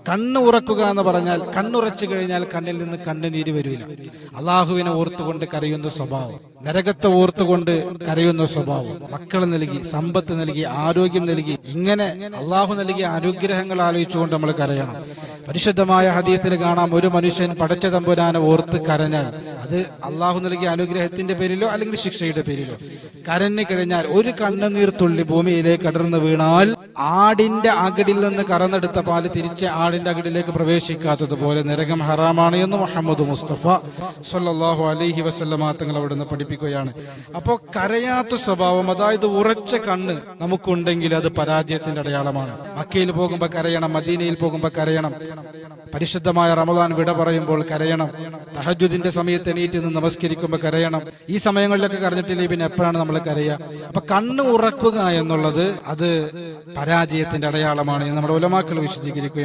കണ്ണ് ഉറക്കുക എന്ന് പറഞ്ഞാൽ കണ്ണുറച്ചു കഴിഞ്ഞാൽ കണ്ണിൽ നിന്ന് കണ്ണുനീര് വരില്ല. അള്ളാഹുവിനെ ഓർത്തുകൊണ്ട് കരയുന്ന സ്വഭാവം, നരകത്തെ ഓർത്തുകൊണ്ട് കരയുന്ന സ്വഭാവം, മക്കൾ നൽകി, സമ്പത്ത് നൽകി, ആരോഗ്യം നൽകി, ഇങ്ങനെ അള്ളാഹു നൽകിയ അനുഗ്രഹങ്ങൾ ആലോചിച്ചുകൊണ്ട് നമ്മൾ കരയണം. പരിശുദ്ധമായ ഹദീസിൽ കാണാം, ഒരു മനുഷ്യൻ പടച്ച തമ്പുരാനെ ഓർത്ത് കരഞ്ഞാൽ അത് അള്ളാഹു നൽകിയ അനുഗ്രഹത്തിന്റെ പേരിലോ അല്ലെങ്കിൽ ശിക്ഷയുടെ പേരിലോ കരഞ്ഞു കഴിഞ്ഞാൽ ഒരു കണ്ണുനീർ തുള്ളി ഭൂമിയിലേക്ക് അടർന്നു വീണാൽ ആടിന്റെ അകടിൽ നിന്ന് കറന്നെടുത്ത പാല് തിരിച്ച് ആടിന്റെ അകടിലേക്ക് പ്രവേശിക്കാത്തതുപോലെ നരകം ഹറാമാണ് എന്ന് മുഹമ്മദ് മുസ്തഫ സല്ലല്ലാഹു അലൈഹി വസല്ലമ തങ്ങൾ അവിടുന്ന് പഠിപ്പിക്കുകയാണ്. അപ്പോൾ കരയാത്ത സ്വഭാവം, അതായത് ഉറച്ച കണ്ണ് നമുക്കുണ്ടെങ്കിൽ അത് പരാജയത്തിന്റെ അടയാളമാണ്. മക്കയിൽ പോകുമ്പോൾ കരയണം, മദീനയിൽ പോകുമ്പോൾ കരയണം, പരിശുദ്ധമായ റമദാൻ വിട പറയുമ്പോൾ കരയണം, തഹജ്ജുദിന്റെ സമയത്ത് എണീറ്റ് നിന്ന് നമസ്കരിക്കുമ്പോൾ കരയണം. ഈ സമയങ്ങളിലൊക്കെ കരഞ്ഞിട്ടില്ലേ പിന്നെ എപ്പോഴാണ് നമ്മൾ കരയുക? അപ്പൊ കണ്ണ് ഉറക്കുക എന്നുള്ളത് അത് പരാജയത്തിന്റെ അടയാളമാണ് എന്ന് നമ്മുടെ ഉലമാക്കൾ വിശദീകരിക്കുക.